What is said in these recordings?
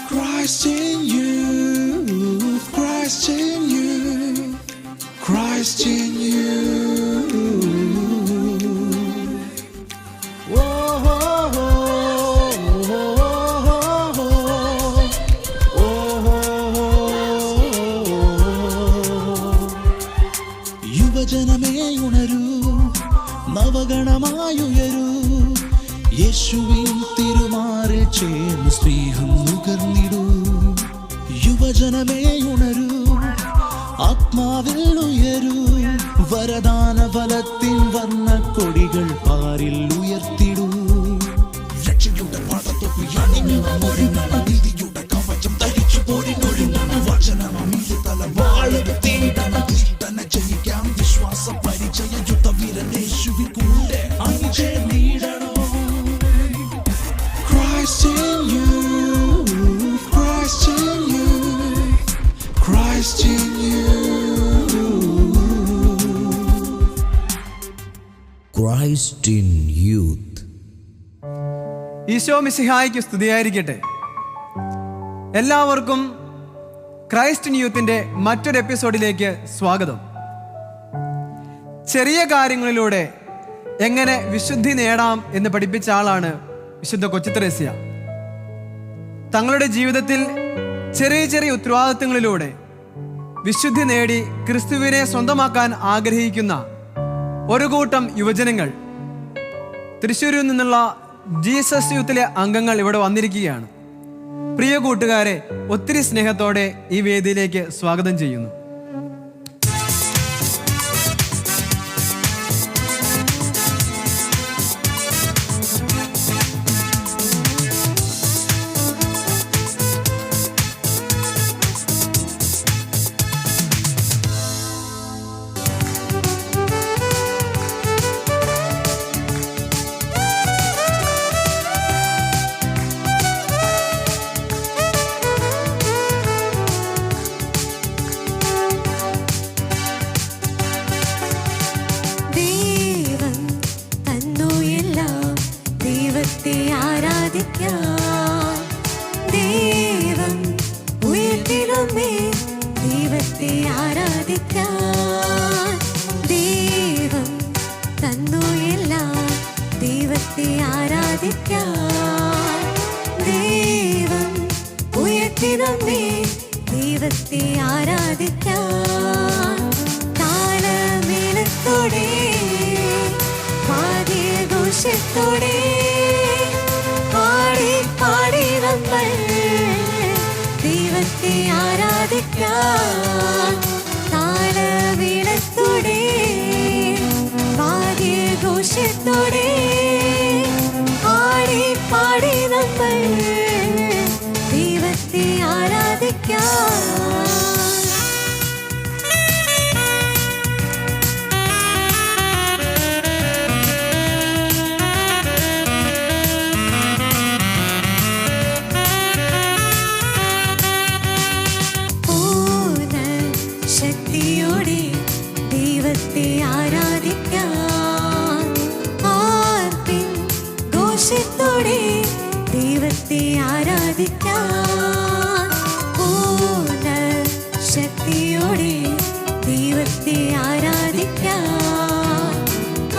Christ in you, Christ in you, Christ in you. യുവജനമേ ഉണരൂ, നവഗണമായുയരൂ, യേശുവിൻ തിരുമാറിൽ ചേർന്ന് സ്നേഹം നുകർന്നിടൂ. യുവജനമേ ഉണരൂ, ആത്മാവിൽ ഉയരൂ, വരദാന ഫലത്തിൻ വർണ്ണ കൊടികൾ പാരിൽ ഉയർത്തിടൂ. രക്ഷയുടെ പടത്തൊപ്പി അണിഞ്ഞണം, ഒരുങ്ങണം, നീതിയുടെ കവചം ധരിച്ചു പോരിനൊരുങ്ങണം, വചനമീതി തല വാഴെടുത്തിടണം, ദുഷ്ടനെ ജയിക്കാം വിശ്വാസ പരിചയ യുദ്ധവീരൻ യേശുവിൻ കൂടെ അണിചേർന്നിടണം. Christ in you, Christ in you, Christ in you. Christ in youth. Isho മിശിഹായ്ക്ക് സ്തുതിയായിരിക്കട്ടെ. എല്ലാവർക്കും ക്രൈസ്റ്റ് ഇൻ യൂത്തിന്റെ മറ്റൊരു എപ്പിസോഡിലേക്ക് സ്വാഗതം. ചെറിയ കാര്യങ്ങളിലൂടെ എങ്ങനെ വിശുദ്ധി നേടാം എന്ന് പഠിപ്പിച്ച ആളാണ് വിശുദ്ധ കൊച്ചുത്രേസ്യ. തങ്ങളുടെ ജീവിതത്തിൽ ചെറിയ ചെറിയ ഉത്തരവാദിത്തങ്ങളിലൂടെ വിശുദ്ധി നേടി ക്രിസ്തുവിനെ സ്വന്തമാക്കാൻ ആഗ്രഹിക്കുന്ന ഒരു കൂട്ടം യുവജനങ്ങൾ തൃശ്ശൂരിൽ നിന്നുള്ള ജീസസ് യൂത്തിലെ അംഗങ്ങൾ ഇവിടെ വന്നിരിക്കുകയാണ്. പ്രിയ കൂട്ടുകാരെ, ഒത്തിരി സ്നേഹത്തോടെ ഈ വേദിയിലേക്ക് സ്വാഗതം ചെയ്യുന്നു. ദൈവത്തെ ആരാധിക്കാം താളമേളത്തോടെ വാദ്യഘോഷത്തോടെ പാടി പാടി നമ്മൾ ദൈവത്തെ ആരാധിക്കാം താളമേളത്തോടെ വാദ്യഘോഷത്തോടെ പാടി പാടി നമ്മൾ ദൈവത്തെ ആരാധിക്കാം. ശക്തിയോടെ ദൈവത്തെ ആരാധിക്കാം ആർപ്പിൻ ഘോഷത്തോടെ ദൈവത്തെ ആരാധിക്കാം പൂർണ്ണ ശക്തിയോടെ ദൈവത്തെ ആരാധിക്കാം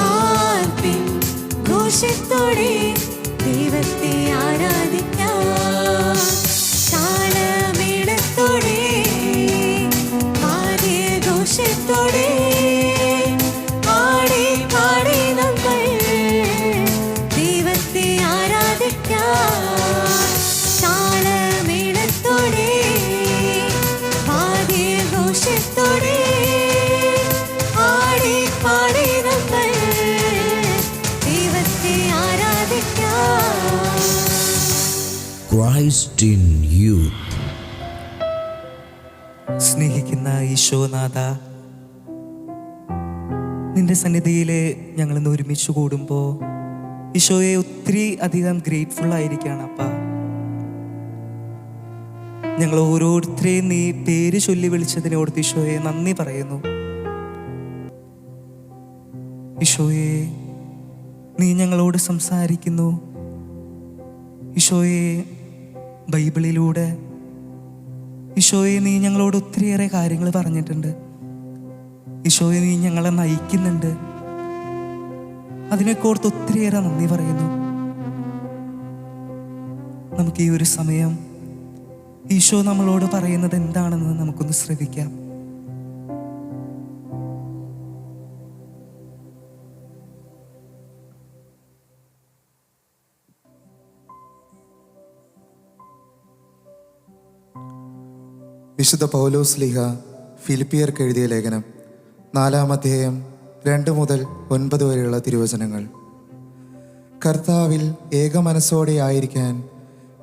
ആർപ്പിൻ ഘോഷത്തോടെ ദൈവത്തെ ആരാധിക്കാം താളമേളത്തോടെ ഘോഷത്തോടെ പാടി പാടി നമ്മൾ ദൈവത്തെ ആരാധിക്കാം താളമേളത്തോടെ വാദ്യഘോഷത്തോടെ പാടി പാടി നമ്മൾ ദൈവത്തെ ആരാധിക്കാം. Christ in youth. സ്നേഹിക്കുന്ന ഈശോനാഥ, നിന്റെ സന്നിധിയിൽ ഞങ്ങളിന്ന് ഒരുമിച്ച് കൂടുമ്പോൾ ഈശോയെ ഒത്തിരി അധികം ഗ്രേറ്റ്ഫുൾ ആയിരിക്കുകയാണ്. അപ്പ ഞങ്ങൾ ഓരോരുത്തരെയും നീ പേര് ചൊല്ലി വിളിച്ചതിനോട് ഈശോയെ നന്ദി പറയുന്നു. ഈശോയെ, നീ ഞങ്ങളോട് സംസാരിക്കുന്നു. ഈശോയെ, ബൈബിളിലൂടെ ഈശോയെ, നീ ഞങ്ങളോട് ഒത്തിരിയേറെ കാര്യങ്ങൾ പറഞ്ഞിട്ടുണ്ട്. ഈശോയെ, നീ ഞങ്ങളെ നയിക്കുന്നുണ്ട്. അതിനെക്കോർത്ത് ഒത്തിരിയേറെ നന്ദി പറയുന്നു. നമുക്ക് ഈ ഒരു സമയം ഈശോ നമ്മളോട് പറയുന്നത് എന്താണെന്ന് നമുക്കൊന്ന് ശ്രദ്ധിക്കാം. വിശുദ്ധ പൗലോസ് ശ്ലീഹ ഫിലിപ്പിയർക്ക് എഴുതിയ ലേഖനം 4-ാം അധ്യായം 2 മുതൽ 9 വരെയുള്ള തിരുവചനങ്ങൾ. കർത്താവിൽ ഏകമനസ്സോടെ ആയിരിക്കാൻ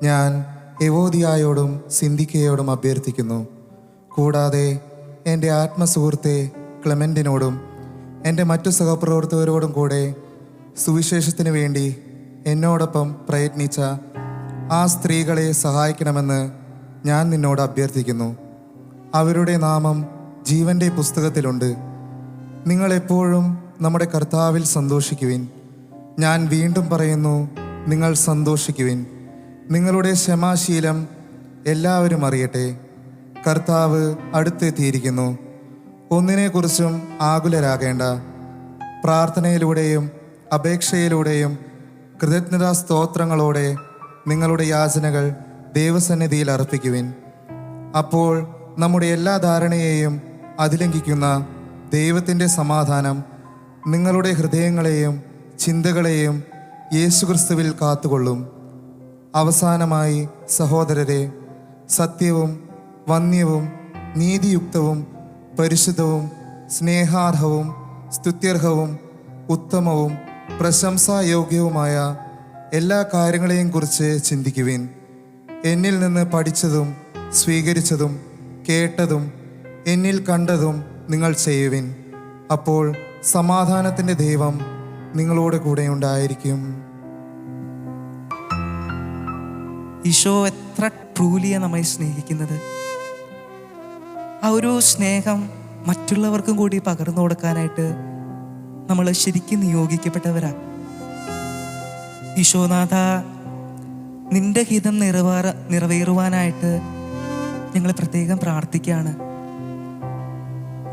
ഞാൻ എവോദിയായോടും സിന്ധിക്കയോടും അഭ്യർത്ഥിക്കുന്നു. കൂടാതെ എൻ്റെ ആത്മസുഹൃത്തെ ക്ലെമൻറ്റിനോടും എൻ്റെ മറ്റു സഹപ്രവർത്തകരോടും കൂടെ സുവിശേഷത്തിന് വേണ്ടി എന്നോടൊപ്പം പ്രയത്നിച്ച ആ സ്ത്രീകളെ സഹായിക്കണമെന്ന് ഞാൻ നിന്നോട് അഭ്യർത്ഥിക്കുന്നു. അവരുടെ നാമം ജീവൻ്റെ പുസ്തകത്തിലുണ്ട്. നിങ്ങളെപ്പോഴും നമ്മുടെ കർത്താവിൽ സന്തോഷിക്കുവിൻ. ഞാൻ വീണ്ടും പറയുന്നു, നിങ്ങൾ സന്തോഷിക്കുവിൻ. നിങ്ങളുടെ ക്ഷമാശീലം എല്ലാവരും അറിയട്ടെ. കർത്താവ് അടുത്തെത്തിയിരിക്കുന്നു. ഒന്നിനെക്കുറിച്ചും ആകുലരാകേണ്ട. പ്രാർത്ഥനയിലൂടെയും അപേക്ഷയിലൂടെയും കൃതജ്ഞതാ സ്തോത്രങ്ങളോടെ നിങ്ങളുടെ യാചനകൾ ദൈവസന്നിധിയിൽ അർപ്പിക്കുവിൻ. അപ്പോൾ നമ്മുടെ എല്ലാ ധാരണയെയും അതിലംഘിക്കുന്ന ദൈവത്തിൻ്റെ സമാധാനം നിങ്ങളുടെ ഹൃദയങ്ങളെയും ചിന്തകളെയും യേശുക്രിസ്തുവിൽ കാത്തുകൊള്ളും. അവസാനമായി സഹോദരരെ, സത്യവും വന്യവും നീതിയുക്തവും പരിശുദ്ധവും സ്നേഹാർഹവും സ്തുത്യർഹവും ഉത്തമവും പ്രശംസായോഗ്യവുമായ എല്ലാ കാര്യങ്ങളെയും കുറിച്ച് ചിന്തിക്കുവിൻ. എന്നിൽ നിന്ന് പഠിച്ചതും സ്വീകരിച്ചതും കേട്ടതും എന്നിൽ കണ്ടതും നിങ്ങൾ ചെയ്യുവിൻ. അപ്പോൾ സമാധാനത്തിൻ്റെ ദൈവം നിങ്ങളോട് കൂടെ ഉണ്ടായിരിക്കും. ഈശോ എത്ര ട്രൂലിയാണ് നമ്മെ സ്നേഹിക്കുന്നത്. ആ ഒരു സ്നേഹം മറ്റുള്ളവർക്കും കൂടി പകർന്നു കൊടുക്കാനായിട്ട് നമ്മൾ ശരിക്കും നിയോഗിക്കപ്പെട്ടവരാ. ഈശോനാഥ, നിന്റെ ഹിതം നിറവേറുവാനായിട്ട് ഞങ്ങൾ പ്രത്യേകം പ്രാർത്ഥിക്കുകയാണ്.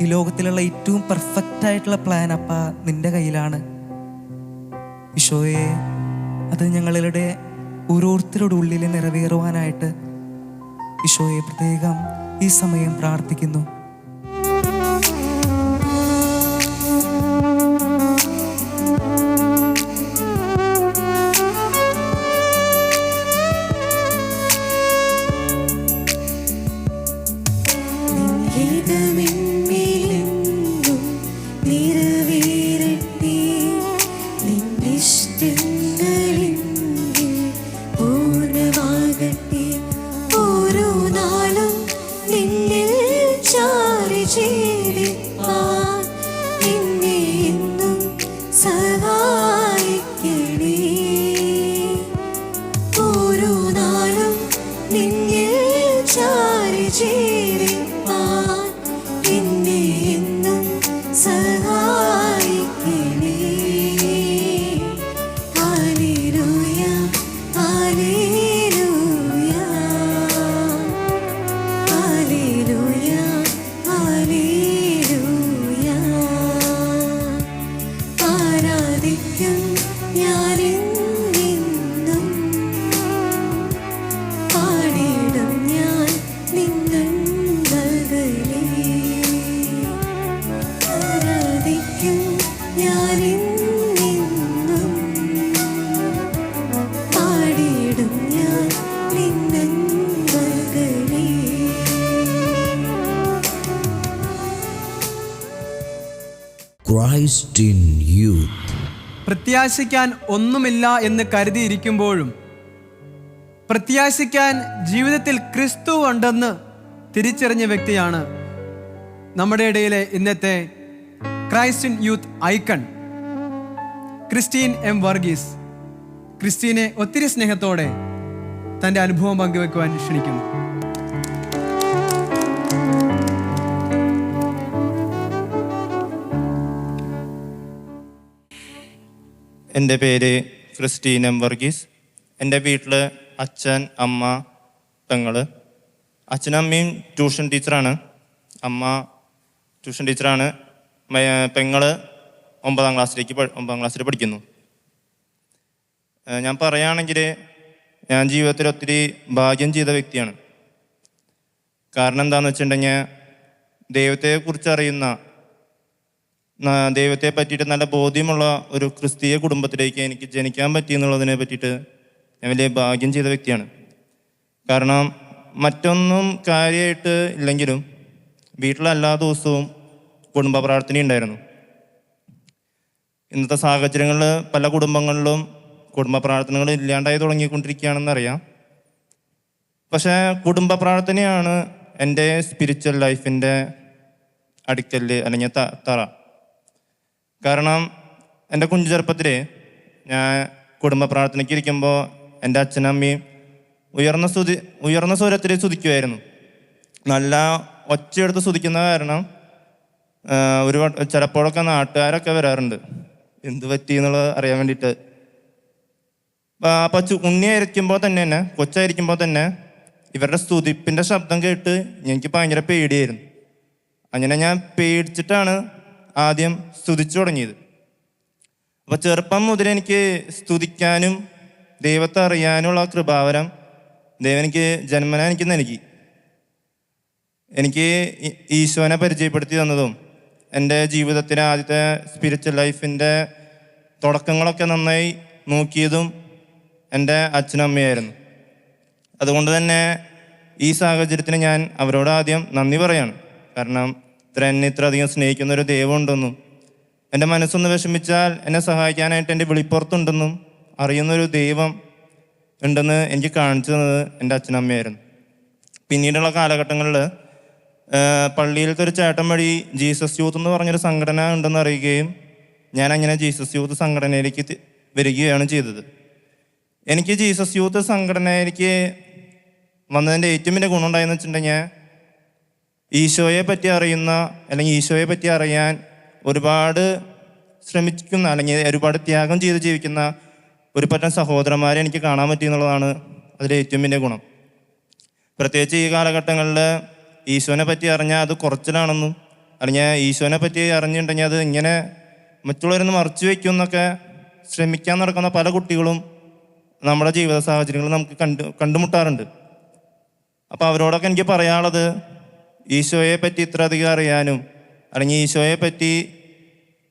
ഈ ലോകത്തിലുള്ള ഏറ്റവും പെർഫെക്റ്റ് ആയിട്ടുള്ള പ്ലാൻ അപ്പ നിന്റെ കയ്യിലാണ്. ഈശോയെ, അത് ഞങ്ങളുടെ ഓരോരുത്തരുടെ ഉള്ളിൽ നിറവേറുവാനായിട്ട് ഈശോയെ പ്രത്യേകം ഈ സമയം പ്രാർത്ഥിക്കുന്നു. Christ in youth. പ്രത്യാശിക്കാൻ ഒന്നുമില്ല എന്ന് കരുതിയിരിക്കുമ്പോഴും പ്രത്യാശിക്കാൻ ജീവിതത്തിൽ ക്രിസ്തു ഉണ്ടെന്ന് തിരിച്ചറിഞ്ഞ വ്യക്തിയാണ് നമ്മുടെ ഇടയിലെ ഇന്നത്തെ Christ in Youth icon Christine M Varghese. ക്രിസ്റ്റീനെ ഒത്തിരി സ്നേഹത്തോടെ തൻ്റെ അനുഭവം പങ്കുവെക്കുവാൻ ക്ഷണിക്കുന്നു. എൻ്റെ പേര് ക്രിസ്റ്റീൻ എം വർഗീസ്. എൻ്റെ വീട്ടിൽ അച്ഛൻ, അമ്മ, പെങ്ങൾ. അച്ഛനും അമ്മയും ട്യൂഷൻ ടീച്ചറാണ്. അമ്മ ട്യൂഷൻ ടീച്ചറാണ്. പെങ്ങൾ 9ാം ക്ലാസ്സിൽ പഠിക്കുന്നു. ഞാൻ പറയുകയാണെങ്കിൽ ഞാൻ ജീവിതത്തിൽ ഒത്തിരി ഭാഗ്യം ചെയ്ത വ്യക്തിയാണ്. കാരണം എന്താണെന്ന് വെച്ചിട്ടുണ്ടെങ്കിൽ ദൈവത്തെക്കുറിച്ച് അറിയുന്ന, ദൈവത്തെ പറ്റിയിട്ട് നല്ല ബോധ്യമുള്ള ഒരു ക്രിസ്തീയ കുടുംബത്തിലേക്ക് എനിക്ക് ജനിക്കാൻ പറ്റി എന്നുള്ളതിനെ പറ്റിയിട്ട് ഞാൻ വലിയ ഭാഗ്യം ചെയ്ത വ്യക്തിയാണ്. കാരണം മറ്റൊന്നും കാര്യമായിട്ട് ഇല്ലെങ്കിലും വീട്ടിലെല്ലാ ദിവസവും കുടുംബ പ്രാർത്ഥന ഉണ്ടായിരുന്നു. ഇന്നത്തെ സാഹചര്യങ്ങളിൽ പല കുടുംബങ്ങളിലും കുടുംബ പ്രാർത്ഥനകൾ ഇല്ലാണ്ടായി തുടങ്ങിക്കൊണ്ടിരിക്കുകയാണെന്നറിയാം. പക്ഷേ കുടുംബ പ്രാർത്ഥനയാണ് എൻ്റെ സ്പിരിച്വൽ ലൈഫിൻ്റെ അടിക്കല്ല് അല്ലെങ്കിൽ തറ. കാരണം എൻ്റെ കുഞ്ഞു ചെറുപ്പത്തിൽ ഞാൻ കുടുംബ പ്രാർത്ഥനയ്ക്ക് ഇരിക്കുമ്പോൾ എൻ്റെ അച്ഛനമ്മയും ഉയർന്ന സ്വരത്തിൽ സ്തുതിക്കുമായിരുന്നു. നല്ല ഒച്ചയെടുത്ത് സ്തുതിക്കുന്ന കാരണം ചിലപ്പോഴൊക്കെ നാട്ടുകാരൊക്കെ വരാറുണ്ട് എന്ത് പറ്റി എന്നുള്ളത് അറിയാൻ വേണ്ടിയിട്ട്. അപ്പം ഉണ്ണിയായിരിക്കുമ്പോൾ തന്നെ കൊച്ചായിരിക്കുമ്പോൾ തന്നെ ഇവരുടെ സ്തുതിപ്പിൻ്റെ ശബ്ദം കേട്ട് എനിക്ക് ഭയങ്കര പേടിയായിരുന്നു. അങ്ങനെ ഞാൻ പേടിച്ചിട്ടാണ് ആദ്യം സ്തുതിച്ചു തുടങ്ങിയത്. അപ്പോൾ ചെറുപ്പം മുതൽ എനിക്ക് സ്തുതിക്കാനും ദൈവത്തെ അറിയാനുള്ള കൃപാവരം ദൈവം എനിക്ക് ജന്മന എനിക്ക് നൽകി. എനിക്ക് ഈശോനെ പരിചയപ്പെടുത്തി തന്നതും എൻ്റെ ജീവിതത്തിലെ ആദ്യത്തെ സ്പിരിച്വൽ ലൈഫിൻ്റെ തുടക്കങ്ങളൊക്കെ നന്നായി നോക്കിയതും എൻ്റെ അച്ഛനും അമ്മയായിരുന്നു. അതുകൊണ്ട് തന്നെ ഈ സാഹചര്യത്തിന് ഞാൻ അവരോട് ആദ്യം നന്ദി പറയാണ്. കാരണം എന്നെ ഇത്രയധികം സ്നേഹിക്കുന്നൊരു ദൈവമുണ്ടെന്നും എൻ്റെ മനസ്സൊന്ന് വിഷമിച്ചാൽ എന്നെ സഹായിക്കാനായിട്ട് എൻ്റെ വിളിപ്പുറത്തുണ്ടെന്നും അറിയുന്നൊരു ദൈവം ഉണ്ടെന്ന് എനിക്ക് കാണിച്ചു തന്നത് എൻ്റെ അച്ഛനമ്മയായിരുന്നു. പിന്നീടുള്ള കാലഘട്ടങ്ങളിൽ പള്ളിയിലത്തെ ഒരു ചേട്ടൻ വഴി ജീസസ് യൂത്ത് എന്ന് പറഞ്ഞൊരു സംഘടന ഉണ്ടെന്ന് അറിയുകയും ഞാൻ അങ്ങനെ ജീസസ് യൂത്ത് സംഘടനയിലേക്ക് വരികയാണ് ചെയ്തത്. എനിക്ക് ജീസസ് യൂത്ത് സംഘടനയിലേക്ക് വന്നതിൻ്റെ ഏറ്റവും വലിയ ഗുണം ഉണ്ടായെന്ന് വെച്ചിട്ടുണ്ടെങ്കിൽ ഈശോയെ പറ്റി അറിയുന്ന അല്ലെങ്കിൽ ഈശോയെ പറ്റി അറിയാൻ ഒരുപാട് ശ്രമിക്കുന്ന അല്ലെങ്കിൽ ഒരുപാട് ത്യാഗം ചെയ്ത് ജീവിക്കുന്ന ഒരു പറ്റം സഹോദരന്മാരെ എനിക്ക് കാണാൻ പറ്റി എന്നുള്ളതാണ് അതിലെ ഏറ്റവും വലിയ ഗുണം. പ്രത്യേകിച്ച് ഈ കാലഘട്ടങ്ങളിൽ ഈശോനെ പറ്റി അറിഞ്ഞാൽ അത് കുറച്ചിലാണെന്നും അല്ലെങ്കിൽ ഈശോനെ പറ്റി അറിഞ്ഞിട്ടുണ്ടെങ്കിൽ അത് ഇങ്ങനെ മറ്റുള്ളവരൊന്ന് മറച്ചു വയ്ക്കുമെന്നൊക്കെ ശ്രമിക്കാൻ നടക്കുന്ന പല കുട്ടികളും നമ്മുടെ ജീവിത സാഹചര്യങ്ങൾ നമുക്ക് കണ്ടുമുട്ടാറുണ്ട്. അപ്പോൾ അവരോടൊക്കെ എനിക്ക് പറയാനുള്ളത് ഈശോയെ പറ്റി ഇത്ര അധികം അറിയാനും അല്ലെങ്കിൽ ഈശോയെ പറ്റി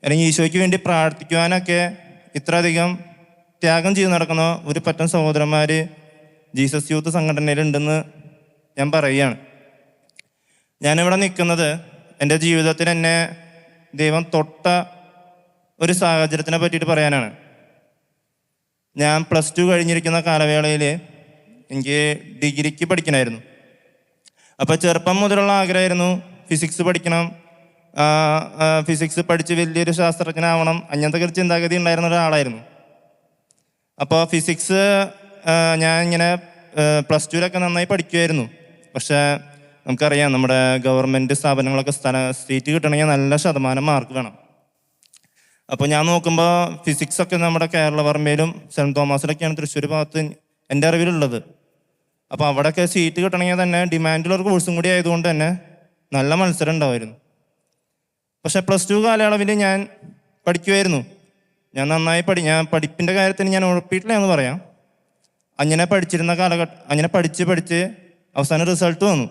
അല്ലെങ്കിൽ ഈശോയ്ക്ക് വേണ്ടി പ്രാർത്ഥിക്കുവാനൊക്കെ ഇത്ര അധികം ത്യാഗം ചെയ്ത് നടക്കുന്ന ഒരു പറ്റം സഹോദരന്മാർ ജീസസ് യൂത്ത് സംഘടനയിലുണ്ടെന്ന് ഞാൻ പറയുകയാണ്. ഞാനിവിടെ നിൽക്കുന്നത് എൻ്റെ ജീവിതത്തിൽ എന്നെ ദൈവം തൊട്ട ഒരു സാഹചര്യത്തിനെ പറ്റിയിട്ട് പറയാനാണ്. ഞാൻ +2 കഴിഞ്ഞിരിക്കുന്ന കാലവേളയിൽ എനിക്ക് ഡിഗ്രിക്ക് പഠിക്കണമായിരുന്നു. അപ്പോൾ ചെറുപ്പം മുതലുള്ള ആഗ്രഹമായിരുന്നു ഫിസിക്സ് പഠിക്കണം, ഫിസിക്സ് പഠിച്ച് വലിയൊരു ശാസ്ത്രജ്ഞനാവണം, അങ്ങനത്തെ ഒരു ചിന്താഗതി ഉണ്ടായിരുന്ന ഒരാളായിരുന്നു. അപ്പോൾ ഫിസിക്സ് ഞാൻ ഇങ്ങനെ +2 നന്നായി പഠിക്കുമായിരുന്നു. പക്ഷേ നമുക്കറിയാം നമ്മുടെ ഗവൺമെൻറ് സ്ഥാപനങ്ങളൊക്കെ സീറ്റ് കിട്ടണമെങ്കിൽ നല്ല ശതമാനം മാർക്ക് വേണം. അപ്പോൾ ഞാൻ നോക്കുമ്പോൾ ഫിസിക്സൊക്കെ നമ്മുടെ കേരളവർമ്മയിലും സെൻറ്റ് തോമസിലൊക്കെയാണ് തൃശ്ശൂർ ഭാഗത്ത് എൻ്റെ അറിവിലുള്ളത്. അപ്പോൾ അവിടെയൊക്കെ സീറ്റ് കിട്ടണമെങ്കിൽ തന്നെ ഡിമാൻഡുള്ള കോഴ്സും കൂടി ആയതുകൊണ്ട് തന്നെ നല്ല മത്സരം ഉണ്ടാവുമായിരുന്നു. പക്ഷേ +2 കാലയളവിൽ ഞാൻ പഠിക്കുമായിരുന്നു. ഞാൻ നന്നായി ഞാൻ പഠിപ്പിൻ്റെ കാര്യത്തിന് ഞാൻ ഉഴപ്പിയിട്ടില്ല എന്ന് പറയാം. അങ്ങനെ പഠിച്ചിരുന്ന അങ്ങനെ പഠിച്ച് അവസാനം റിസൾട്ട് വന്നു.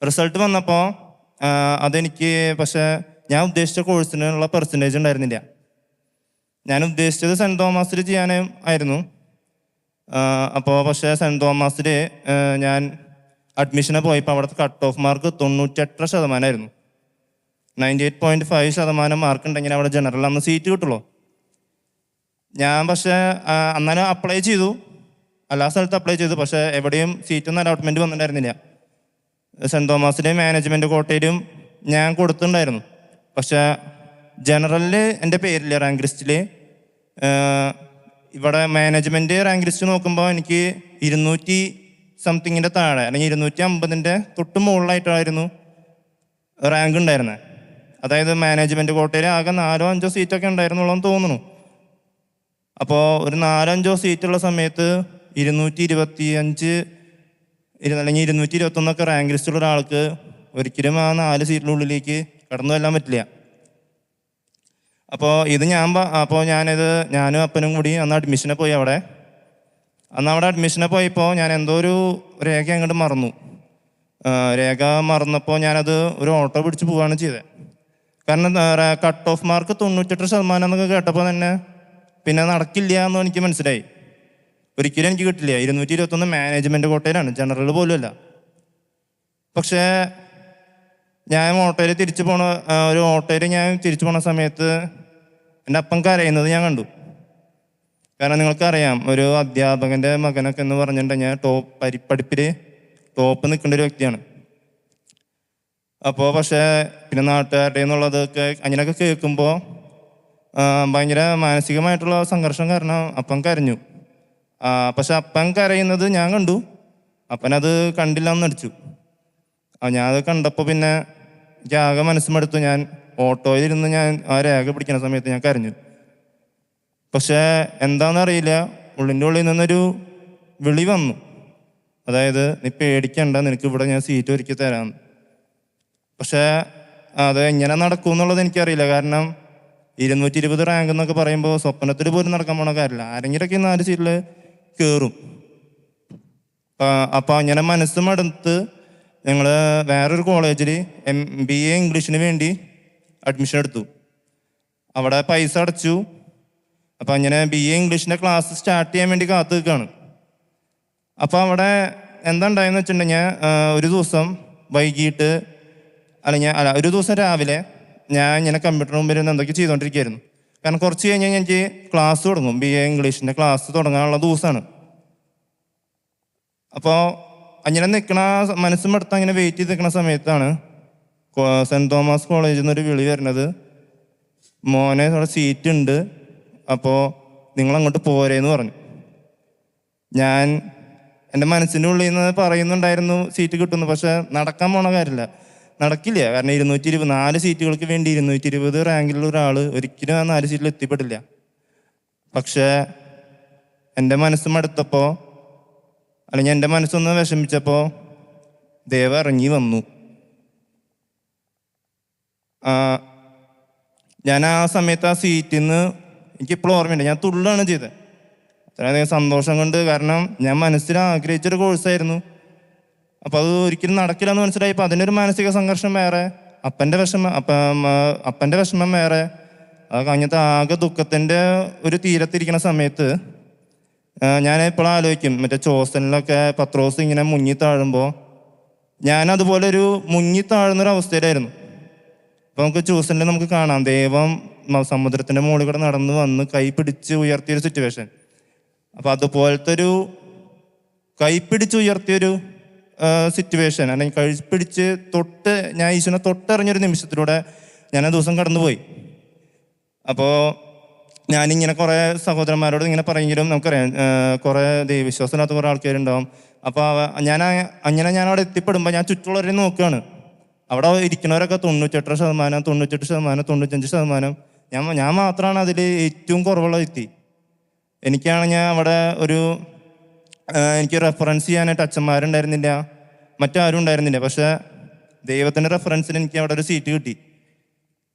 റിസൾട്ട് വന്നപ്പോൾ അതെനിക്ക് പക്ഷേ ഞാൻ ഉദ്ദേശിച്ച കോഴ്സിനുള്ള പെർസെൻറ്റേജ് ഉണ്ടായിരുന്നില്ല. ഞാൻ ഉദ്ദേശിച്ചത് സെൻറ്റ് തോമസിൽ ചെയ്യാനും ആയിരുന്നു. അപ്പോൾ പക്ഷേ സെൻറ്റ് തോമസിൽ ഞാൻ അഡ്മിഷന് പോയപ്പോൾ അവിടുത്തെ കട്ട് ഓഫ് മാർക്ക് 98% 98.5% മാർക്ക് ഉണ്ടെങ്കിൽ അവിടെ ജനറൽ അന്ന് സീറ്റ് കിട്ടുള്ളൂ. ഞാൻ പക്ഷേ അന്നേരം അപ്ലൈ ചെയ്തു, എല്ലാ സ്ഥലത്തും അപ്ലൈ ചെയ്തു. പക്ഷേ എവിടെയും സീറ്റൊന്നും അലോട്ട്മെൻറ്റ് വന്നിട്ടുണ്ടായിരുന്നില്ല. സെൻറ്റ് തോമസിലെയും മാനേജ്മെൻറ്റ് കോട്ടയിലും ഞാൻ കൊടുത്തിട്ടുണ്ടായിരുന്നു. പക്ഷേ ജനറലിൽ എൻ്റെ പേരില്ല റാങ്ക് ലിസ്റ്റിൽ. ഇവിടെ മാനേജ്മെൻറ്റ് റാങ്ക് ലിസ്റ്റ് നോക്കുമ്പോൾ എനിക്ക് 200 താഴെ അല്ലെങ്കിൽ 250 തൊട്ട് മുകളിലായിട്ടായിരുന്നു റാങ്ക് ഉണ്ടായിരുന്നത്. അതായത് മാനേജ്മെൻറ്റ് കോട്ടയിൽ ആകെ 4-5 സീറ്റൊക്കെ ഉണ്ടായിരുന്നുള്ളൂ എന്ന് തോന്നുന്നു. അപ്പോൾ ഒരു 4-5 സീറ്റുള്ള സമയത്ത് 225 അല്ലെങ്കിൽ 221 റാങ്ക് ലിസ്റ്റുള്ള ഒരാൾക്ക് ഒരിക്കലും ആ 4 സീറ്റിനുള്ളിലേക്ക് കടന്നു വരാൻ പറ്റില്ല. അപ്പോൾ ഞാനും അപ്പനും കൂടി അന്ന് അഡ്മിഷനെ പോയി അവിടെ അഡ്മിഷനെ പോയപ്പോൾ ഞാൻ എന്തോ ഒരു രേഖ അങ്ങോട്ട് മറന്നു. രേഖ മറന്നപ്പോൾ ഞാനത് ഒരു ഓട്ടോ പിടിച്ച് പോവുകയാണ് ചെയ്തത്. കാരണം കട്ട് ഓഫ് മാർക്ക് 98% എന്നൊക്കെ കേട്ടപ്പോൾ തന്നെ പിന്നെ നടക്കില്ല എന്ന് എനിക്ക് മനസ്സിലായി. ഒരിക്കലും എനിക്ക് കിട്ടില്ല. 221 മാനേജ്മെൻറ്റ് കോട്ടയിലാണ്, ജനറൽ പോലുമല്ല. പക്ഷേ ഞാൻ ഓട്ടോയിൽ തിരിച്ചു പോണ സമയത്ത് എൻ്റെ അപ്പം കരയുന്നത് ഞാൻ കണ്ടു. കാരണം നിങ്ങൾക്കറിയാം, ഒരു അധ്യാപകൻ്റെ മകനൊക്കെ എന്ന് പറഞ്ഞിട്ടുണ്ടെങ്കിൽ പഠിപ്പിൽ ടോപ്പ് നിൽക്കേണ്ട ഒരു വ്യക്തിയാണ്. അപ്പോൾ പക്ഷേ പിന്നെ നാട്ടുകാരുടെ എന്നുള്ളതൊക്കെ അങ്ങനെയൊക്കെ കേൾക്കുമ്പോൾ ഭയങ്കര മാനസികമായിട്ടുള്ള സംഘർഷം കാരണം അപ്പം കരഞ്ഞു. പക്ഷെ അപ്പം കരയുന്നത് ഞാൻ കണ്ടു, അപ്പനത് കണ്ടില്ല എന്ന് നടിച്ചു. ഞാനത് കണ്ടപ്പോൾ പിന്നെ എനിക്ക് ആകെ മനസ്സുമെടുത്തു. ഞാൻ ഓട്ടോയിലിരുന്ന് ഞാൻ ആ രേഖ പിടിക്കുന്ന സമയത്ത് ഞാൻ കരഞ്ഞു. പക്ഷേ എന്താണെന്നറിയില്ല, ഉള്ളിൻ്റെ ഉള്ളിൽ നിന്നൊരു വിളി വന്നു. അതായത്, നീ പേടിക്കണ്ട, നിനക്ക് ഇവിടെ ഞാൻ സീറ്റ് ഒരുക്കി തരാമെന്ന്. പക്ഷേ അത് എങ്ങനെ നടക്കും എന്നുള്ളത് എനിക്കറിയില്ല. കാരണം 220 റാങ്ക് എന്നൊക്കെ പറയുമ്പോൾ സ്വപ്നത്തിൽ പോലും നടക്കാൻ പോണ കാര്യമില്ല. ആരെങ്കിലൊക്കെ 4 സീറ്റിൽ കയറും. അപ്പോൾ അങ്ങനെ മനസ്സുമടുത്ത് ഞങ്ങൾ വേറൊരു കോളേജിൽ MBA ഇംഗ്ലീഷിന് വേണ്ടി അഡ്മിഷൻ എടുത്തു. അവിടെ പൈസ അടച്ചു. അപ്പം അങ്ങനെ BA ഇംഗ്ലീഷിൻ്റെ ക്ലാസ് സ്റ്റാർട്ട് ചെയ്യാൻ വേണ്ടി കാത്തു നിൽക്കുകയാണ്. അപ്പോൾ അവിടെ എന്താ ഉണ്ടായെന്ന് വെച്ചിട്ടുണ്ടെങ്കിൽ ഒരു ദിവസം വൈകിട്ട് ഒരു ദിവസം രാവിലെ ഞാൻ ഇങ്ങനെ കമ്പ്യൂട്ടറിന് മുമ്പിൽ നിന്ന് എന്തൊക്കെ ചെയ്തുകൊണ്ടിരിക്കുകയായിരുന്നു. കാരണം കുറച്ച് കഴിഞ്ഞാൽ എനിക്ക് ക്ലാസ് തുടങ്ങും. BA ഇംഗ്ലീഷിൻ്റെ ക്ലാസ് തുടങ്ങാനുള്ള ദിവസമാണ്. അപ്പോൾ അങ്ങനെ മനസ്സുമെടുത്ത് അങ്ങനെ വെയിറ്റ് ചെയ്ത് നിൽക്കുന്ന സമയത്താണ് സെൻറ്റ് തോമസ് കോളേജിൽ നിന്നൊരു വിളി വരുന്നത്. മോനെ അവിടെ സീറ്റ് ഉണ്ട്, അപ്പോൾ നിങ്ങളങ്ങോട്ട് പോരേന്ന് പറഞ്ഞു. ഞാൻ എൻ്റെ മനസ്സിൻ്റെ ഉള്ളിൽ നിന്ന് പറയുന്നുണ്ടായിരുന്നു സീറ്റ് കിട്ടുന്നു. പക്ഷെ നടക്കാൻ പോണ കാര്യമില്ല, നടക്കില്ല. കാരണം 4 സീറ്റുകൾക്ക് വേണ്ടി 220 റാങ്കിലുള്ള ഒരാൾ ഒരിക്കലും ആ 4 സീറ്റിൽ എത്തിപ്പെട്ടില്ല. പക്ഷേ എൻ്റെ മനസ്സുമെടുത്തപ്പോൾ, അല്ലെങ്കിൽ എൻ്റെ മനസ്സൊന്ന് വിഷമിച്ചപ്പോൾ ദൈവം ഇറങ്ങി വന്നു. ഞാൻ ആ സമയത്ത് ആ സീറ്റിൽ നിന്ന് എനിക്കിപ്പോഴും ഓർമ്മയുണ്ട്. ഞാൻ തുള്ളാണ് ചെയ്തത്, അത്രയധികം സന്തോഷം കൊണ്ട്. കാരണം ഞാൻ മനസ്സിൽ ആഗ്രഹിച്ചൊരു കോഴ്സായിരുന്നു. അപ്പോൾ അത് ഒരിക്കലും നടക്കില്ല എന്ന് മനസ്സിലായപ്പോൾ അതിനൊരു മാനസിക സംഘർഷം വേറെ, അപ്പൻ്റെ വിഷമം വേറെ. അത് കഴിഞ്ഞിട്ട് ആകെ ദുഃഖത്തിൻ്റെ ഒരു തീരത്തിരിക്കുന്ന സമയത്ത് ഞാൻ ഇപ്പോഴും ആലോചിക്കും, മറ്റേ ചോസനിലൊക്കെ പത്രോസ് ഇങ്ങനെ മുങ്ങി താഴുമ്പോൾ ഞാനതുപോലെ ഒരു മുങ്ങി താഴുന്നൊരവസ്ഥയിലായിരുന്നു. അപ്പോൾ നമുക്ക് ചോസനിൽ നമുക്ക് കാണാം, ദൈവം സമുദ്രത്തിൻ്റെ മുകളിൽ കൂടെ നടന്ന് വന്ന് കൈ പിടിച്ച് ഉയർത്തിയൊരു സിറ്റുവേഷൻ. അപ്പോൾ അതുപോലത്തെ ഒരു കൈ പിടിച്ച് ഉയർത്തിയൊരു സിറ്റുവേഷൻ, അല്ലെങ്കിൽ കൈ പിടിച്ച് ഞാൻ ഈശ്വരനെ തൊട്ടെറിഞ്ഞൊരു നിമിഷത്തിലൂടെ ഞാൻ ആ ദിവസം കടന്നുപോയി. അപ്പോൾ ഞാനിങ്ങനെ കുറേ സഹോദരന്മാരോട് ഇങ്ങനെ പറയെങ്കിലും നമുക്കറിയാം കുറേ ദൈവവിശ്വാസമില്ലാത്ത കുറേ ആൾക്കാരുണ്ടാവും. അപ്പോൾ ഞാൻ അവിടെ എത്തിപ്പെടുമ്പോൾ ഞാൻ ചുറ്റുള്ളവരെ നോക്കുകയാണ്. അവിടെ ഇരിക്കുന്നവരൊക്കെ 98%, 98%, 95%. ഞാൻ മാത്രമാണ് അതിൽ ഏറ്റവും കുറവുള്ള വ്യക്തി. എനിക്കാണെങ്കിൽ അവിടെ എനിക്ക് റെഫറൻസ് ചെയ്യാനായിട്ട് അച്ഛന്മാരുണ്ടായിരുന്നില്ല, മറ്റാരും ഉണ്ടായിരുന്നില്ല. പക്ഷേ ദൈവത്തിൻ്റെ റെഫറൻസിന് എനിക്ക് അവിടെ ഒരു സീറ്റ് കിട്ടി.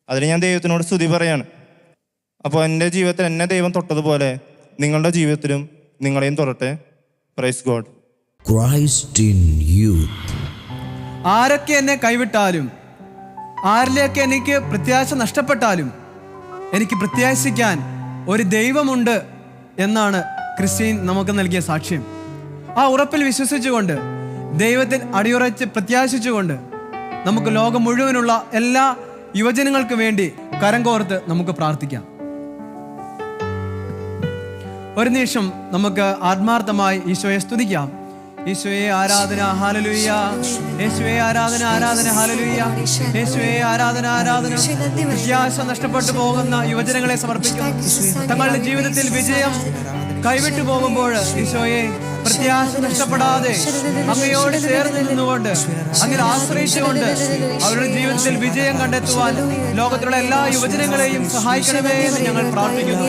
അതിൽ ഞാൻ ദൈവത്തിനോട് സ്തുതി പറയാണ്. അപ്പോൾ എൻ്റെ ജീവിതത്തിൽ എന്നെ ദൈവം തൊട്ടതുപോലെ നിങ്ങളുടെ ജീവിതത്തിലും നിങ്ങളെയും തൊടട്ടെ. Praise God. Christ in Youth. ആരൊക്കെ എന്നെ കൈവിട്ടാലും, ആരിലേക്ക് എനിക്ക് പ്രത്യാശ നഷ്ടപ്പെട്ടാലും എനിക്ക് പ്രത്യാശിക്കാൻ ഒരു ദൈവമുണ്ട് എന്നാണ് ക്രിസ്റ്റീൻ നമുക്ക് നൽകിയ സാക്ഷ്യം. ആ ഉറപ്പിൽ വിശ്വസിച്ചുകൊണ്ട്, ദൈവത്തിൽ അടിയുറച്ച് പ്രത്യാശിച്ചുകൊണ്ട് നമുക്ക് ലോകം മുഴുവനുള്ള എല്ലാ യുവജനങ്ങൾക്ക് വേണ്ടി കരം കോർത്ത് നമുക്ക് പ്രാർത്ഥിക്കാം. ഒരു നിമിഷം നമുക്ക് ആത്മാർത്ഥമായി ഈശോയെ സ്തുതിക്കാം. ഈശോയെ ആരാധന, ഹല്ലേലൂയ. യേശുവേ ആരാധന, ആരാധന, ഹല്ലേലൂയ. യേശുവേ ആരാധന, ആരാധന. പ്രത്യാശ നഷ്ടപ്പെട്ടു പോകുന്ന യുവജനങ്ങളെ സമർപ്പിക്കുന്നു. തങ്ങളുടെ ജീവിതത്തിൽ വിജയം കൈവിട്ടു പോകുമ്പോൾ ഈശോയെ പ്രത്യാശ നഷ്ടപ്പെടാതെ അങ്ങയോട് ചേർന്ന് നിന്നുകൊണ്ട് അങ്ങനെ ആശ്രയിച്ചുകൊണ്ട് അവരുടെ ജീവിതത്തിൽ വിജയം കണ്ടെത്തുവാൻ ലോകത്തിലുള്ള എല്ലാ യുവജനങ്ങളെയും സഹായിക്കണമേ എന്ന് ഞങ്ങൾ പ്രാർത്ഥിക്കുന്നു.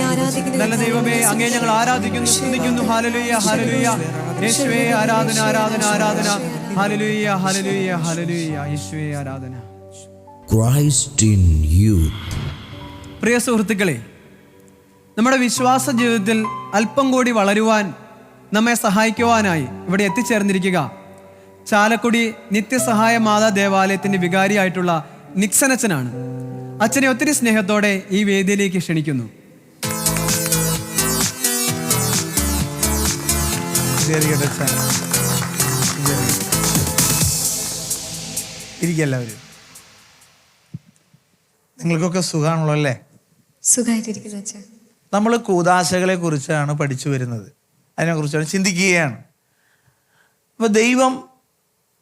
നല്ല ദൈവമേ, അങ്ങേ ഞങ്ങൾ ആരാധിക്കുന്നു, സ്തുതിക്കുന്നു. Hallelujah, hallelujah. യേശുവേ ആരാധന, ആരാധന, ആരാധന. Hallelujah, hallelujah, hallelujah. യേശുവേ ആരാധന. Christ in youth. പ്രിയ സുഹൃത്തുക്കളെ, നമ്മുടെ വിശ്വാസ ജീവിതത്തിൽ അല്പം കൂടി വളരുവാൻ നമ്മെ സഹായിക്കുവാനായി ഇവിടെ എത്തിച്ചേർന്നിരിക്കുക ചാലക്കുടി നിത്യസഹായ മാതാ ദേവാലയത്തിന്റെ വികാരിയായിട്ടുള്ള നിക്സൺ അച്ഛനാണ്. അച്ഛനെ ഒത്തിരി സ്നേഹത്തോടെ ഈ വേദിയിലേക്ക് ക്ഷണിക്കുന്നു. ഇരിക്കല്ലാവരും. നിങ്ങൾക്കൊക്കെ സുഖമാണല്ലോ അല്ലേ? സുഖമായിട്ടിരിക്കുന്നു അച്ഛാ. നമ്മൾ കൂദാശകളെ കുറിച്ചാണ് പഠിച്ചു വരുന്നത്, അതിനെക്കുറിച്ചാണ് ചിന്തിക്കുകയാണ്. അപ്പോൾ ദൈവം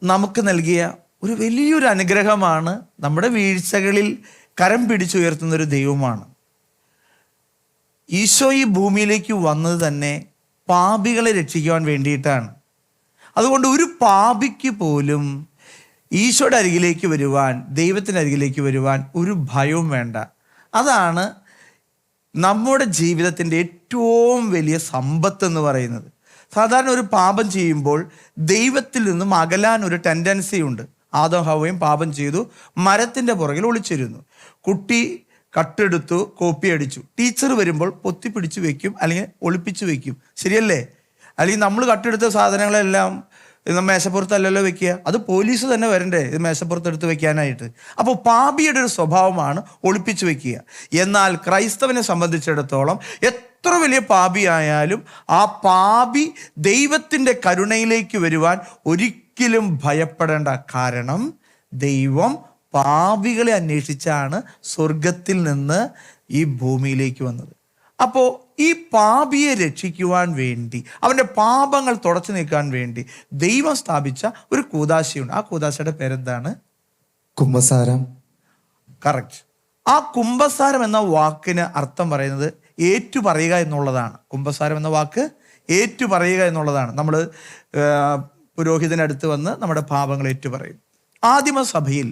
നമുക്ക് നൽകിയ ഒരു വലിയൊരു അനുഗ്രഹമാണ്. നമ്മുടെ വീഴ്ചകളിൽ കരം പിടിച്ചുയർത്തുന്നൊരു ദൈവമാണ്. ഈശോ ഈ ഭൂമിയിലേക്ക് വന്നത് തന്നെ പാപികളെ രക്ഷിക്കുവാൻ വേണ്ടിയിട്ടാണ്. അതുകൊണ്ട് ഒരു പാപിക്ക് പോലും ഈശോയുടെ അരികിലേക്ക് വരുവാൻ, ദൈവത്തിൻ്റെ അരികിലേക്ക് വരുവാൻ ഒരു ഭയവും വേണ്ട. അതാണ് നമ്മുടെ ജീവിതത്തിൻ്റെ ഏറ്റവും വലിയ സമ്പത്ത് എന്ന് പറയുന്നത്. സാധാരണ ഒരു പാപം ചെയ്യുമ്പോൾ ദൈവത്തിൽ നിന്നും അകലാൻ ഒരു ടെൻഡൻസി ഉണ്ട്. ആദം ഹവ്വയും പാപം ചെയ്തു, മരത്തിൻ്റെ പുറകിൽ ഒളിച്ചിരുന്നു. കുട്ടി കട്ടെടുത്തു, കോപ്പി അടിച്ചു. ടീച്ചർ വരുമ്പോൾ പൊത്തിപ്പിടിച്ച് വെക്കും, അല്ലെങ്കിൽ ഒളിപ്പിച്ച് വെക്കും. ശരിയല്ലേ? അല്ലെങ്കിൽ നമ്മൾ കട്ടെടുത്ത സാധനങ്ങളെല്ലാം മേശപ്പുറത്തല്ലല്ലോ വെക്കുക, അത് പോലീസ് തന്നെ വരണ്ടേ ഇത് മേശപ്പുറത്തെടുത്ത് വെക്കാനായിട്ട്. അപ്പോൾ പാപിയുടെ ഒരു സ്വഭാവമാണ് ഒളിപ്പിച്ച് വെക്കുക. എന്നാൽ ക്രൈസ്തവനെ സംബന്ധിച്ചിടത്തോളം എത്ര വലിയ പാപിയായാലും ആ പാപി ദൈവത്തിൻ്റെ കരുണയിലേക്ക് വരുവാൻ ഒരിക്കലും ഭയപ്പെടേണ്ട. കാരണം ദൈവം പാപികളെ അന്വേഷിച്ചാണ് സ്വർഗത്തിൽ നിന്ന് ഈ ഭൂമിയിലേക്ക് വന്നത്. അപ്പോൾ ഈ പാപിയെ രക്ഷിക്കുവാൻ വേണ്ടി, അവൻ്റെ പാപങ്ങൾ തുടച്ചു നീക്കാൻ വേണ്ടി ദൈവം സ്ഥാപിച്ച ഒരു കൂദാശയുണ്ട്. ആ കൂദാശയുടെ പേരെന്താണ്? കുമ്പസാരം. കറക്റ്റ്. ആ കുമ്പസാരം എന്ന വാക്കിന് അർത്ഥം പറയുന്നത് ഏറ്റുപറയുക എന്നുള്ളതാണ്. കുമ്പസാരം എന്ന വാക്ക് ഏറ്റുപറയുക എന്നുള്ളതാണ്. നമ്മൾ പുരോഹിതനടുത്ത് വന്ന് നമ്മുടെ പാപങ്ങൾ ഏറ്റുപറയും. ആദിമസഭയിൽ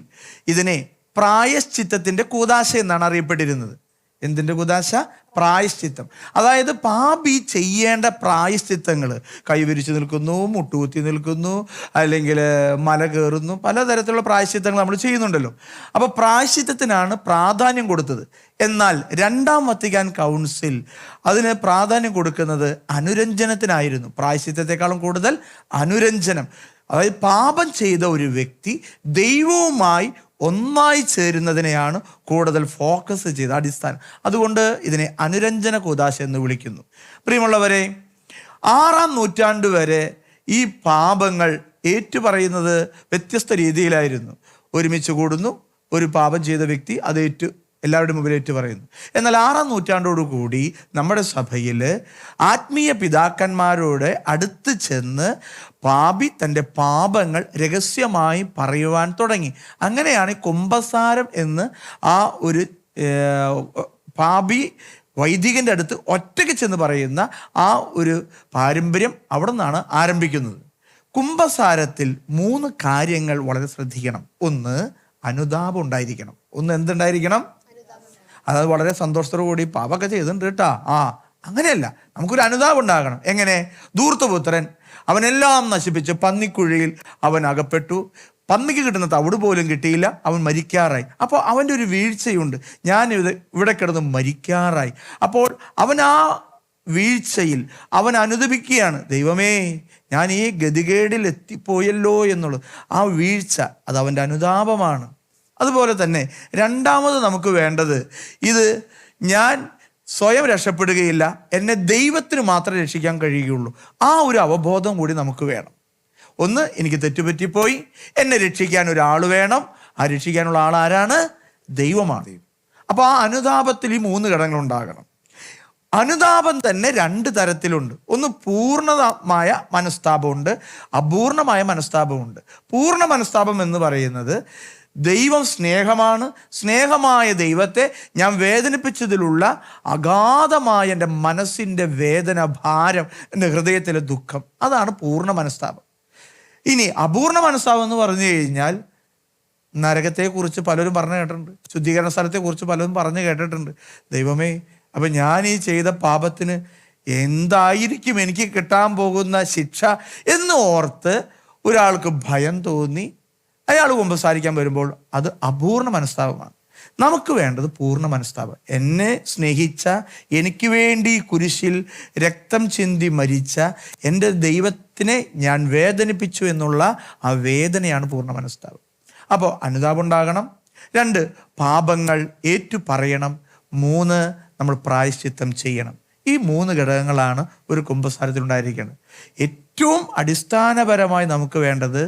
ഇതിനെ പ്രായശ്ചിത്തത്തിൻ്റെ കൂദാശ എന്നാണ് അറിയപ്പെട്ടിരുന്നത്. എന്തിൻ്റെ കൂദാശ? പ്രായശ്ചിത്തം. അതായത് പാപി ചെയ്യേണ്ട പ്രായശ്ചിത്തങ്ങൾ, കൈവിരിച്ചു നിൽക്കുന്നു, മുട്ടുകുത്തി നിൽക്കുന്നു, അല്ലെങ്കിൽ മല കയറുന്നു, പലതരത്തിലുള്ള പ്രായശ്ചിത്തങ്ങൾ നമ്മൾ ചെയ്യുന്നുണ്ടല്ലോ. അപ്പോൾ പ്രായശ്ചിത്തത്തിനാണ് പ്രാധാന്യം കൊടുത്തത്. എന്നാൽ രണ്ടാം വത്തിക്കാൻ കൗൺസിൽ അതിന് പ്രാധാന്യം കൊടുക്കുന്നത് അനുരഞ്ജനത്തിനായിരുന്നു. പ്രായശ്ചിത്തത്തെക്കാളും കൂടുതൽ അനുരഞ്ജനം. അതായത് പാപം ചെയ്ത ഒരു വ്യക്തി ദൈവവുമായി ഒന്നായി ചേരുന്നതിനെയാണ് കൂടുതൽ ഫോക്കസ് ചെയ്ത അടിസ്ഥാനം. അതുകൊണ്ട് ഇതിനെ അനുരഞ്ജന കൂദാശ എന്ന് വിളിക്കുന്നു. പ്രിയമുള്ളവരെ, 6-ാം നൂറ്റാണ്ട് വരെ ഈ പാപങ്ങൾ ഏറ്റുപറയുന്നത് വ്യത്യസ്ത രീതിയിലായിരുന്നു. ഒരുമിച്ച് കൂടുന്നു, ഒരു പാപം ചെയ്ത വ്യക്തി അത് എല്ലാവരുടെ മുമ്പിൽ ഏറ്റുപറയുന്നു. എന്നാൽ 6-ാം നൂറ്റാണ്ടോടുകൂടി നമ്മുടെ സഭയിൽ ആത്മീയ പിതാക്കന്മാരോട് അടുത്ത് ചെന്ന് പാപി തൻ്റെ പാപങ്ങൾ രഹസ്യമായി പറയുവാൻ തുടങ്ങി. അങ്ങനെയാണ് കുമ്പസാരം എന്ന് ആ ഒരു പാപി വൈദികൻ്റെ അടുത്ത് ഒറ്റയ്ക്ക് ചെന്ന് പറയുന്ന ആ ഒരു പാരമ്പര്യം അവിടെ നിന്നാണ് ആരംഭിക്കുന്നത്. കുമ്പസാരത്തിൽ 3 കാര്യങ്ങൾ വളരെ ശ്രദ്ധിക്കണം. ഒന്ന്, അനുതാപം ഉണ്ടായിരിക്കണം. ഒന്ന് എന്തുണ്ടായിരിക്കണം? അതായത് വളരെ സന്തോഷത്തോടു കൂടി പാപമൊക്കെ ചെയ്തിട്ടുണ്ട് കേട്ടാ, അങ്ങനെയല്ല, നമുക്കൊരു അനുതാപം ഉണ്ടാകണം. എങ്ങനെ? ധൂർത്തപുത്രൻ അവനെല്ലാം നശിപ്പിച്ച് പന്നിക്കുഴിയിൽ അവൻ അകപ്പെട്ടു. പന്നിക്ക് കിട്ടുന്ന തവിട് പോലും കിട്ടിയില്ല, അവൻ മരിക്കാറായി. അപ്പോൾ അവൻ്റെ ഒരു വീഴ്ചയുണ്ട്, ഞാൻ ഇവിടെ കിടന്ന് മരിക്കാറായി. അപ്പോൾ അവൻ ആ വീഴ്ചയിൽ അവൻ അനുദപിക്കുകയാണ്. ദൈവമേ, ഞാൻ ഈ ഗതികേടിൽ എത്തിപ്പോയല്ലോ എന്നുള്ളത്. ആ വീഴ്ച അത് അവൻ്റെ അനുതാപമാണ്. അതുപോലെ തന്നെ രണ്ടാമത് നമുക്ക് വേണ്ടത്, ഇത് ഞാൻ സ്വയം രക്ഷപ്പെടുകയില്ല, എന്നെ ദൈവത്തിന് മാത്രമേ രക്ഷിക്കാൻ കഴിയുകയുള്ളൂ. ആ ഒരു അവബോധം കൂടി നമുക്ക് വേണം. ഒന്ന്, എനിക്ക് തെറ്റുപറ്റിപ്പോയി, എന്നെ രക്ഷിക്കാൻ ഒരാൾ വേണം. ആ രക്ഷിക്കാനുള്ള ആൾ ആരാണ്? ദൈവമാണ്. അപ്പോൾ ആ അനുതാപത്തിൽ ഈ 3 ഘടകങ്ങൾ ഉണ്ടാകണം. അനുതാപം തന്നെ 2 തരത്തിലുണ്ട്. ഒന്ന് പൂർണ്ണമായ മനസ്താപമുണ്ട്, അപൂർണമായ മനസ്താപമുണ്ട്. പൂർണ്ണ മനസ്താപം എന്ന് പറയുന്നത് ദൈവം സ്നേഹമാണ്. സ്നേഹമായ ദൈവത്തെ ഞാൻ വേദനിപ്പിച്ചതിലുള്ള അഗാധമായ എൻ്റെ മനസ്സിൻ്റെ വേദന, ഭാരം, എൻ്റെ ഹൃദയത്തിലെ ദുഃഖം, അതാണ് പൂർണ്ണ മനസ്താപം. ഇനി അപൂർണ മനസ്താപം എന്ന് പറഞ്ഞു കഴിഞ്ഞാൽ നരകത്തെക്കുറിച്ച് പലരും പറഞ്ഞു കേട്ടിട്ടുണ്ട്, ശുദ്ധീകരണ സ്ഥലത്തെക്കുറിച്ച് പലരും പറഞ്ഞു കേട്ടിട്ടുണ്ട്. ദൈവമേ, അപ്പം ഞാൻ ഈ ചെയ്ത പാപത്തിന് എന്തായിരിക്കും എനിക്ക് കിട്ടാൻ പോകുന്ന ശിക്ഷ എന്ന് ഓർത്ത് ഒരാൾക്ക് ഭയം തോന്നി അയാൾ കുമ്പസാരിക്കാൻ വരുമ്പോൾ അത് അപൂർണ മനസ്താപമാണ്. നമുക്ക് വേണ്ടത് പൂർണ്ണ മനസ്താപം. എന്നെ സ്നേഹിച്ച, എനിക്ക് വേണ്ടി കുരിശിൽ രക്തം ചിന്തി മരിച്ച എൻ്റെ ദൈവത്തിനെ ഞാൻ വേദനിപ്പിച്ചു എന്നുള്ള ആ വേദനയാണ് പൂർണ്ണ മനസ്താപം. അപ്പോൾ അനുതാപം ഉണ്ടാകണം. 2, പാപങ്ങൾ ഏറ്റുപറയണം. 3, നമ്മൾ പ്രായശ്ചിത്തം ചെയ്യണം. ഈ 3 ഘടകങ്ങളാണ് ഒരു കുമ്പസാരത്തിൽ ഉണ്ടായിരിക്കുന്നത്. ഏറ്റവും അടിസ്ഥാനപരമായി നമുക്ക് വേണ്ടത്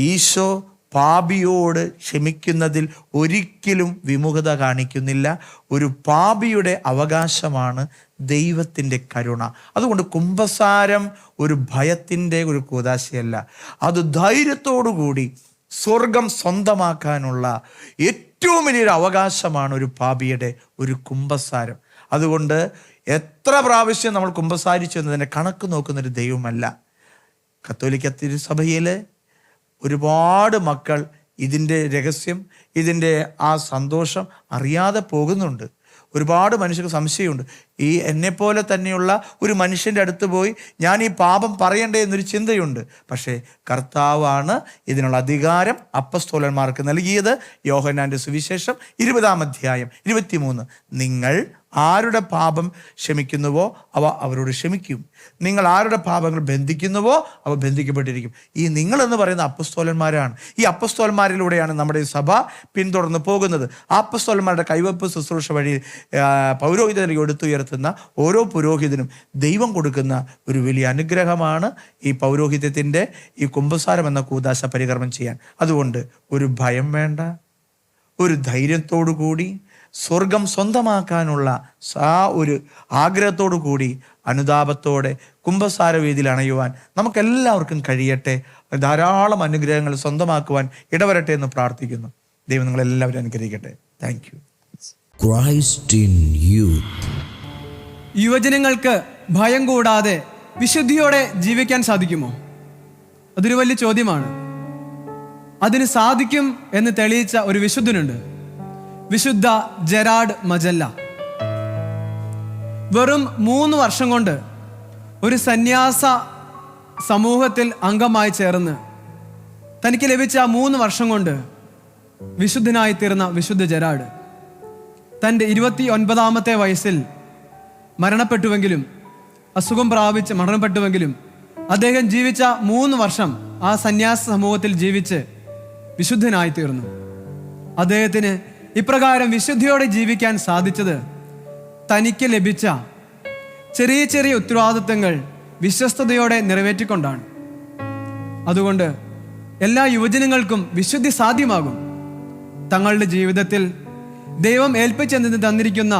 ഈശോ പാപിയോട് ക്ഷമിക്കുന്നതിൽ ഒരിക്കലും വിമുഖത കാണിക്കുന്നില്ല. ഒരു പാപിയുടെ അവകാശമാണ് ദൈവത്തിൻ്റെ കരുണ. അതുകൊണ്ട് കുമ്പസാരം ഒരു ഭയത്തിൻ്റെ ഒരു കൂദാശയല്ല, അത് ധൈര്യത്തോടു കൂടി സ്വർഗം സ്വന്തമാക്കാനുള്ള ഏറ്റവും വലിയൊരു അവകാശമാണ് ഒരു പാപിയുടെ ഒരു കുമ്പസാരം. അതുകൊണ്ട് എത്ര പ്രാവശ്യം നമ്മൾ കുമ്പസാരിച്ചു എന്നതിൻ്റെ കണക്ക് നോക്കുന്നൊരു ദൈവമല്ല. കത്തോലിക്ക തിരുസഭയിൽ ഒരുപാട് മക്കൾ ഇതിൻ്റെ രഹസ്യം, ഇതിൻ്റെ ആ സന്തോഷം അറിയാതെ പോകുന്നുണ്ട്. ഒരുപാട് മനുഷ്യർക്ക് സംശയമുണ്ട്. ഈ എന്നെപ്പോലെ തന്നെയുള്ള ഒരു മനുഷ്യൻ്റെ അടുത്ത് പോയി ഞാൻ ഈ പാപം പറയണ്ടേ എന്നൊരു ചിന്തയുണ്ട്. പക്ഷേ കർത്താവാണ് ഇതിനുള്ള അധികാരം അപ്പസ്തോലന്മാർക്ക് നൽകിയത്. യോഹന്നാൻ്റെ സുവിശേഷം 20-ാം അധ്യായം 23, നിങ്ങൾ ആരുടെ പാപം ക്ഷമിക്കുന്നുവോ അവ അവരോട് ക്ഷമിക്കും, നിങ്ങൾ ആരുടെ പാപങ്ങൾ ബന്ധിക്കുന്നുവോ അവ ബന്ധിക്കപ്പെട്ടിരിക്കും. ഈ നിങ്ങൾ എന്ന് പറയുന്ന അപ്പസ്തോലന്മാരാണ്. ഈ അപ്പസ്തോലന്മാരിലൂടെയാണ് നമ്മുടെ ഈ സഭ പിന്തുടർന്ന് പോകുന്നത്. ആ അപ്പസ്തോലന്മാരുടെ കൈവപ്പ് ശുശ്രൂഷ വഴി പൗരോഹിതരെ എടുത്തുയർത്തുന്ന ഓരോ പുരോഹിതനും ദൈവം കൊടുക്കുന്ന ഒരു വലിയ അനുഗ്രഹമാണ് ഈ പൗരോഹിത്യത്തിൻ്റെ ഈ കുമ്പസാരം എന്ന കൂദാശ പരികർമ്മം ചെയ്യാൻ. അതുകൊണ്ട് ഒരു ഭയം വേണ്ട, ഒരു ധൈര്യത്തോടു കൂടി സ്വർഗം സ്വന്തമാക്കാനുള്ള ആ ഒരു ആഗ്രഹത്തോടു കൂടി അനുതാപത്തോടെ കുമ്പസാര വേദിയിൽ അണയുവാൻ നമുക്കെല്ലാവർക്കും കഴിയട്ടെ. ധാരാളം അനുഗ്രഹങ്ങൾ സ്വന്തമാക്കുവാൻ ഇടവരട്ടെ എന്ന് പ്രാർത്ഥിക്കുന്നു. ദൈവം നിങ്ങളെല്ലാവരും അനുഗ്രഹിക്കട്ടെ. Thank you. Christ in youth. യുവജനങ്ങൾക്ക് ഭയം കൂടാതെ വിശുദ്ധിയോടെ ജീവിക്കാൻ സാധിക്കുമോ? അതൊരു വലിയ ചോദ്യമാണ്. അതിന് സാധിക്കും എന്ന് തെളിയിച്ച ഒരു വിശുദ്ധനുണ്ട്, വിശുദ്ധ ജെറാഡ് മജല്ല. വെറും 3 വർഷം കൊണ്ട് ഒരു സന്യാസ സമൂഹത്തിൽ അംഗമായി ചേർന്ന് തനിക്ക് ലഭിച്ച 3 വർഷം കൊണ്ട് വിശുദ്ധനായി തീർന്ന വിശുദ്ധ ജെറാഡ് തൻ്റെ 29-ാമത്തെ വയസ്സിൽ മരണപ്പെട്ടുവെങ്കിലും, അസുഖം പ്രാപിച്ച് മരണപ്പെട്ടുവെങ്കിലും അദ്ദേഹം ജീവിച്ച 3 വർഷം ആ സന്യാസ സമൂഹത്തിൽ ജീവിച്ച് വിശുദ്ധനായി തീർന്നു. അദ്ദേഹത്തിന് ഇപ്രകാരം വിശുദ്ധിയോടെ ജീവിക്കാൻ സാധിച്ചത് തനിക്ക് ലഭിച്ച ചെറിയ ചെറിയ ഉത്തരവാദിത്തങ്ങൾ വിശ്വസ്തയോടെ നിറവേറ്റിക്കൊണ്ടാണ്. അതുകൊണ്ട് എല്ലാ യുവജനങ്ങൾക്കും വിശുദ്ധി സാധ്യമാകും. തങ്ങളുടെ ജീവിതത്തിൽ ദൈവം ഏൽപ്പിച്ചെന്ന് തന്നിരിക്കുന്ന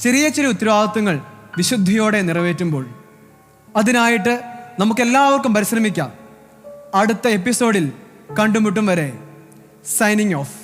ചെറിയ ചെറിയ ഉത്തരവാദിത്തങ്ങൾ വിശുദ്ധിയോടെ നിറവേറ്റുമ്പോൾ. അതിനായിട്ട് നമുക്കെല്ലാവർക്കും പരിശ്രമിക്കാം. അടുത്ത എപ്പിസോഡിൽ കണ്ടുമുട്ടും വരെ സൈനിങ് ഓഫ്.